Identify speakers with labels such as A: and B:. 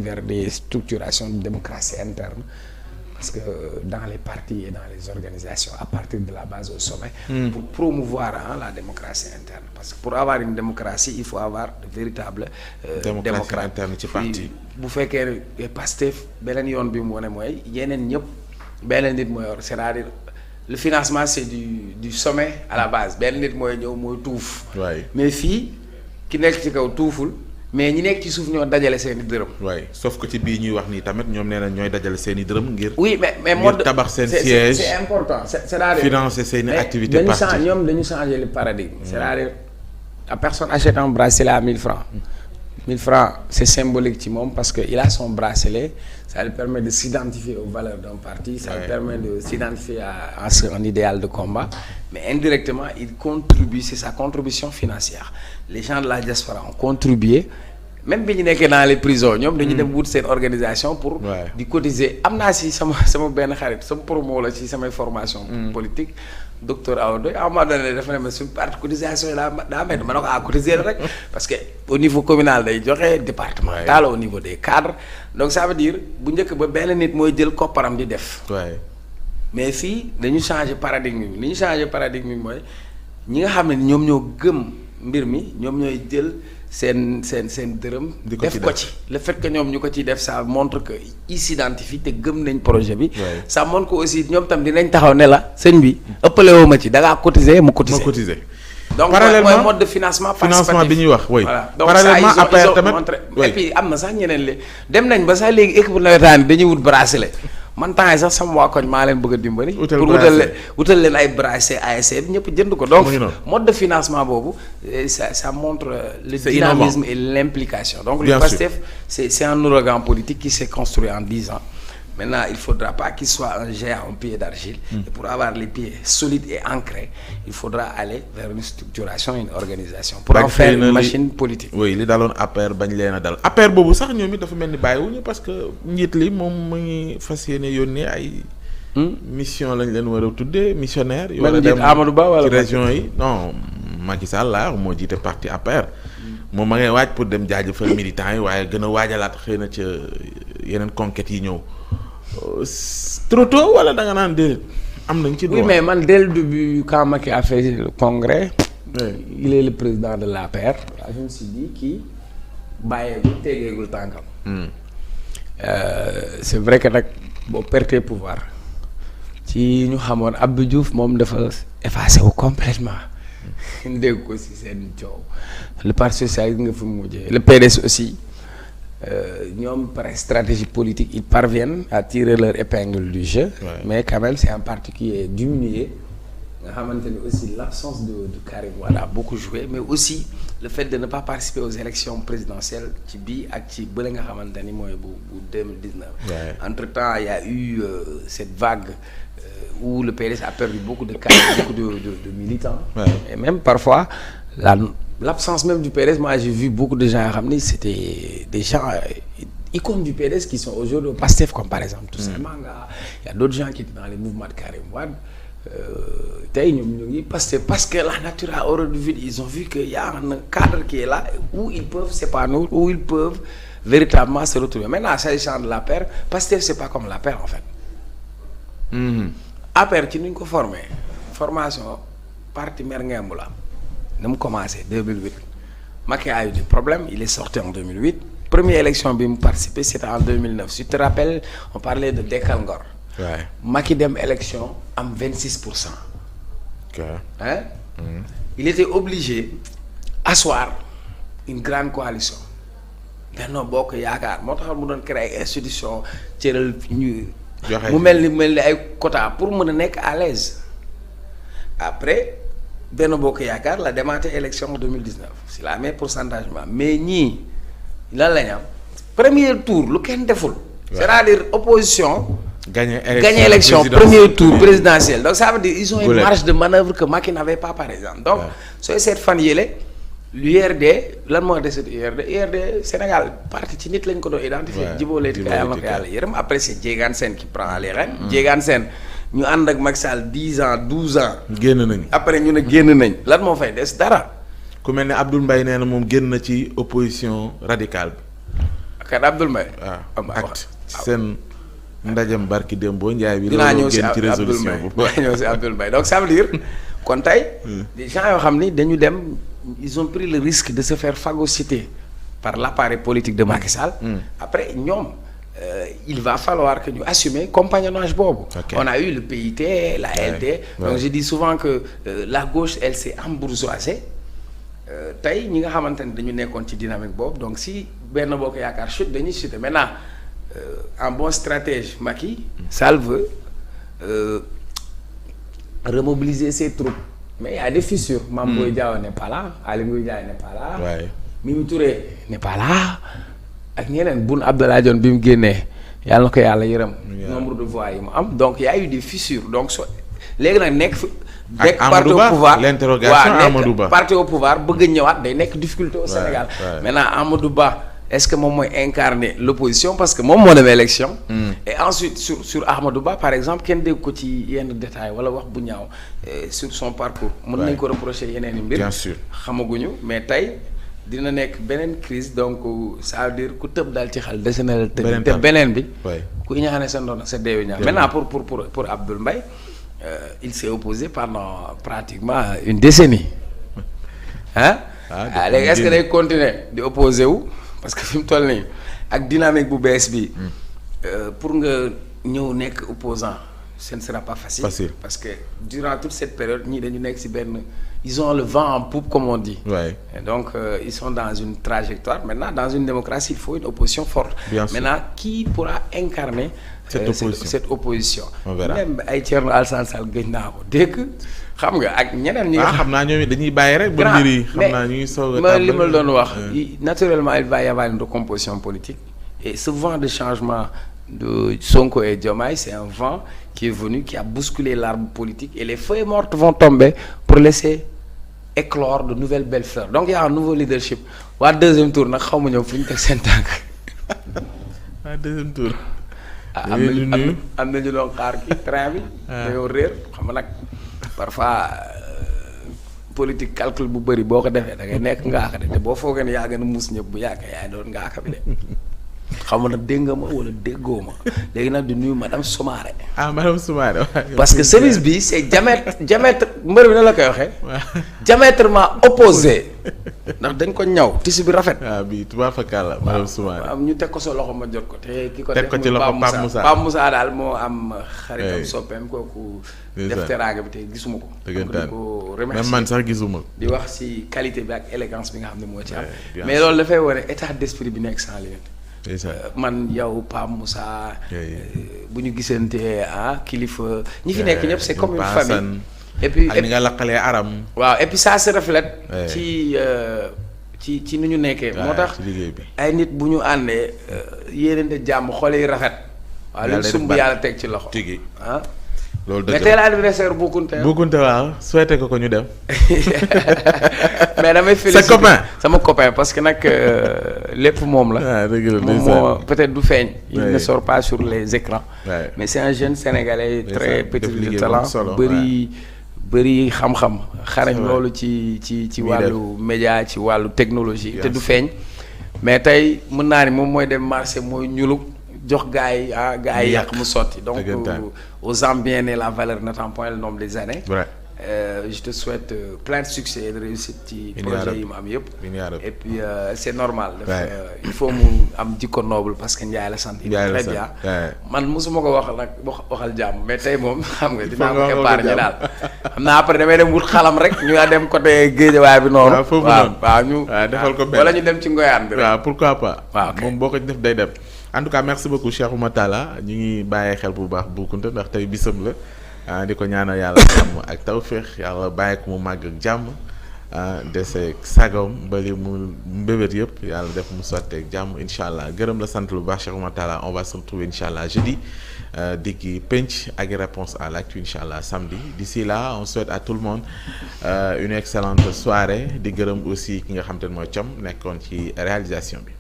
A: vers des structurations de démocratie interne. Parce que dans les partis et dans les organisations, à partir de la base au sommet, pour promouvoir la démocratie interne. Parce que pour avoir une démocratie, il faut avoir de véritables
B: démocratie interne ci parti.
A: bu fekkee ne Pastef beneen yoon bi mu wane mooy yeneen ñëpp beneen nit mooy yor c'est-à-dire le financement c'est du sommet à la base benn nit mooy ñëw mooy tuuf. mais fii ki nekk ci kaw tuuful. mais ñi nekk ci suuf ñoo dajale seen i dërëm.
B: waaye sauf que ci bii ñuy wax nii tamit ñoom nee na ñooy dajale seen i dërëm ngir.
A: oui mais mode
B: tabax seen siège
A: c'est important c'est-à-dire
B: financer seen i activités parti
A: ñoom dañu changer le paradigme. c'est-à-dire la personne achète un bracelet à 1000 francs. 1000 francs c'est symbolique ci moom parce que il a son bracelet ça lui permet de s'identifier aux valeurs d'un parti. ça lui permet de s'identifier à un idéal de combat. mais indirectement il contribue c'est sa contribution financière les gens de la diaspora ont contribué même bi ñu nekkee dans les prisons ñoom dañu dem wut seen organisation pour di cotiser am naa si sama benn xarit sama promo la ci samay formation politique docteur Aodo à un moment donné dafa ne ma suñu parti cotisation yi daa mel ma ne ko cotiser rek parce que au niveau communal day joxe départemental au niveau des cadres donc ça veut dire bu njëkk ba benn nit mooy jël kopparam di def mais fii dañu changer paradigme bi li ñu changer paradigme bi mooy ñi nga xam ne ñoom ñoo gëm mbir mi ñoom ñooy jël seen dërëm def ko ci le fait que ñoom ñu ko ciy def ça montre que ils s'identifient te gëm nañ projet bi ça montre que aussi ñoom tam dinañ taxaw ne la sëñ bi ëppale woo ma ci da ngaa cotiser mu cotiser donc mooy mode de financement
B: bi ñuy wax
A: voilà donc
B: parallèlement
A: ça
B: après
A: ils ont
B: tamit
A: montré et puis am na sax ñeneen li dem nañ ba sax léegi équipe nawetaan yi dañuy wut bracelet man temps yi sax sama waa koñ maa leen bëgg a dimbali pour wutal leen ay bracelet ASC bi ñëpp jënd ko donc mode de financement boobu ça montre le dynamisme et l'implication donc le PASTEF c'est un ouragan politique qui s'est construit en 10 ans maintenant il faudra pas qu'il soit un géant en pied d'argile et pour avoir les pieds solides et ancrés il faudra aller vers une structuration une organisation pour en faire une machine politique
B: oui li daloon APR bañ leen a dal APR boobu sax ñoom it dafa mel ni bàyyiwuñu parce que njiit li moom mu ngi fas yéene yónnee ay mission lañ leen war a tuddee missionnaire yu war a dem
A: Amadou Ba wala
B: ci région yi non Macky Sall laa moo jiite parti APR moom ma ngay waaj pour dem jaajëfal militants yi waaye gën a waajalaat xëy na ca yeneen conquêtes yi ñëw trop tôt wala da nga naan déedéet am nañ ci droit.
A: oui mais man dès le début quand Macky a fait le congrès il est le président de l'APR je me suis dit kii bàyyeegul tegeegul tànkam c'est vrai que nag boo perdre pouvoir ci ñu xamoon Abdou Diouf moom dafa effacé wu complètement ñu dégg ko ci seen coow le parti socialiste nga fi mujjee le PDS aussi ñoom par stratégie politique ils parviennent à tirer leur épingle du jeu mais quand même c'est un parti qui est diminué nga xamante ni aussi l'absence de Karim Wade a beaucoup joué mais aussi le fait de ne pas participer aux élections présidentielles ci bii ak ci bële nga xamante ni mooy bu 2019 entre-temps il y a eu cette vague où le PDS a perdu beaucoup de cadres beaucoup de militants et même parfois l'absence même du PDS moi j'ai vu beaucoup de gens yoo xam ni c'était des gens icônes du PDS qui sont aujourd'hui au PASTEF comme par exemple Toussaint Manga il y a d'autres gens qui étaient dans les mouvements de Karim Wade tey ñoom ñu ngi parce que la nature a horreur du vide ils ont vu que y a un cadre qui est là où ils peuvent s'épanouir où ils peuvent véritablement se retrouver maintenant s'agissant de l'APR PASTEF c'est pas comme l'APR en fait APR ci nuñ ko formé formation parti mer ngembu la na mu commencé 2008 Macky a eu des problèmes il est sorti en 2008 première élection bi mu participé c'était en 2009 si tu te rappelles on parlait de Dekkal Ngor Macky dem élection am 26%. Hein? Il était obligé asseoir une grande coalition Benno Bokk Yaakaar moo tax mu doon créer institution cëral ñu mu mel ni ay quota pour mën a nekk à l'aise après Benno Bokk Yaakaar la demaate élection en 2019 c'est la même pourcentage mais ñii lan lañ am premier tour lu kenn deful c'est-à-dire opposition gagner élection premier tour présidentiel donc ça veut dire ils ont une marge de manœuvre que Macky n'avait pas par exemple donc sooy seet fan yële l'URD lan moo deset URD Sénégal parti ci nit lañ ko doon identifier Djibo Leyti Ka yàlla na ko yàlla yërëm après c'est Diégane Sène qui prend les rênes Diégane Sène ñu ànd ak Macky Sall 10 ans 12 ans
B: génn nañ
A: après ñu ne génn nañ lan moo fay des dara
B: ku mel ne Abdoul Mbaye nee na moom génn na ci opposition radicale bi
A: kan Abdoul Mbaye.
B: waaw ak seen ndajem barki Dembo Ndiaye bi.
A: dinaa ñëw si
B: ci résolution bu
A: dinaa ñëw si Abdoul Mbaye donc ça veut dire kon tey. des gens yoo xam ni dañu dem ils ont pris le risque de se faire phagocyter par l'appareil politique de Macky Sall. Après ñoom. Il va falloir que ñu assumer compagnonnage boobu. On a eu le PIT, la LD. Donc je dis souvent que la gauche elle s'est embourgeoisée. Tey ñi nga xamante ne dañu nekkoon ci dynamique boobu donc si Benno Bokk Yaakaar chute dañuy chuter maintenant en bon stratège Macky Sall veut remobiliser ses troupes mais il y a des fissures. Mame Boye Diao n'est pas là, Aly Ngouille Ndiaye n'est pas là, Mimi Touré n'est pas là. ak ñeneen Boun Abdallah Dionne bi mu génnee yàlla na ko yàlla yërëm. nombre de voix yi mu am donc y a eu des fissures donc so léegi nag nekk fi. nekk parti au pouvoir
B: l'interrogation Amadou Ba
A: parti au pouvoir bëgg a ñëwaat day nekk difficulté au Sénégal. Maintenant Amadou Ba est-ce que moom mooy incarner l'opposition parce que moom moo demee élection. Et ensuite sur Amadou Ba par exemple kenn dégg ko ci yenn détails wala wax bu ñaaw sur son parcours. mën nañ ko reprocher yeneen i mbir.
B: bien sûr xamaguñu
A: mais tey. dina nekk beneen crise donc ça veut dire ku tëb daal ci xel dese na la tëb te beneen bi ku ñaane sa ndono sa deewi ñaan maintenant pour Abdoul Mbaye il s'est opposé pendant pratiquement une décennie léegi est-ce que day continuer di opposé wu parce que fi mu toll nii ak dynamique bu bees bi pour nga ñëw nekk opposant ce ne sera pas facile parce que durant toute cette période ñii dañu nekk ci benn ils ont le vent en poupe comme on dit. Et donc ils sont dans une trajectoire. Maintenant dans une démocratie il faut une opposition forte. Maintenant qui pourra incarner cette opposition.
B: On verra.
A: Même ay Thierno Alassane Sall gëj naa ko dégg xam nga ak ñeneen ñi.
B: xam naa ñoom dañuy bàyyi rek. ba mbir yi xam naa ñu ngi soog a
A: li ma la doon wax. naturellement il va y avoir une recomposition politique et ce vent de changement de Sonko et Diomaye c'est un vent qui est venu qui a bousculé l'arbre politique et les feuilles mortes vont tomber pour laisser éclore de nouvelles belles fleurs donc il y a un nouveau leadership waa deuxième tour nag xaw ma ñëw fu ñu teg seen tànk.
B: waa deuxième tour.
A: am na ñu doon xaar kii train bi. dañoo réer xam nga nag parfois politique calcul bu bëri boo ko defee da ngay nekk ngaaka de te boo foogee ne yaa gën a muus ñëpp bu yàggee yaay doon ngaaka bi de. xam nga nag dégg nga ma wala déggoo ma léegi nag di nuyu madame Soumaré.
B: madame Soumaré.
A: parce que service bi c'est diamètre mbër bi na la koy waxee. diamétralement opposé ndax dañ ko ñaw tissu bi rafet.
B: bi tubaab fakkaat la madame Soumaré.
A: am ñu teg ko sa loxo ma jot ko te ki ko
B: teg ko ci loxo
A: Pape Moussa daal moo am. xaritam soppeem kooku. def teraanga bi te gisuma ko.
B: dëggantaan
A: ko remercier
B: même man sax gisuma ko.
A: di wax ci qualité bi ak élégance bi nga xam ne moo ci am. mais loolu dafay wane état d'esprit bi nekk sans limite. man yow Pape Moussa bu ñu gisante kilifa ñi fi nekk ñëpp c'est comme une famille et puis
B: ak ni nga laqalee aram
A: waaw et puis ça se reflète ci ni ñu nekkee moo tax ay nit bu ñu àndee yéenante jàmm xol yi rafet waaw lu sumb yàlla teg ci loxo loolu dëgg la mais tey la anniversaire Boukounta
B: waaw souhaité ko ñu dem.
A: mais damay féliciter sa copain sama copain parce que nag lépp moom la.
B: dëgg la
A: moom moo peut-être du feeñ. il ne sort pas sur les écrans. mais c'est un jeune sénégalais très petit de talent bëri xam-xam. xarañ loolu ci wàllu média ci wàllu technologie. te du feeñ mais tey mën naa ni moom mooy dem marché mooy ñuluk jox gars yi yàq mu sotti donc aux ambiens et la valeur n'attend point le nombre des années. Je te souhaite plein de succès et de réussite ci projet yi mu am yëpp. et puis c'est normal. il faut mu am jikko noble parce que Ndiaye la sant. très bien man mosuma ko wax nag waxal jàmm mais tey moom xam nga dinaa ko épargner daal. xam naa après damay dem wut xalam rek ñu dem côté Guédiawaye bi noonu. waaw ñu
B: defal ko benn
A: wala ñu dem ci ngoyaan bi rek.
B: waaw pourquoi pas.
A: waaw
B: moom boo ko def day dem. en tout cas merci beaucoup Cheikh Oumar Talla ñu ngi bàyyee xel bu baax Boukounta ndax tey bisam la di ko ñaanal yàlla jàmm ak tawféex yàlla bàyyi ko mu màgg ak jàmm dese sagam ba li mu mbébét yëpp yàlla def mu sotteeg jàmm incha allah gërëm la sant lu baax Cheikh Oumar Talla on va se retrouver incha allah jeudi dikki penc ak réponse à l'actu incha allah samedi d'ici là on souhaite à tout le monde une excellente soirée di gërëm aussi ki nga xam te ne mooy Com nekkoon ci réalisation bi.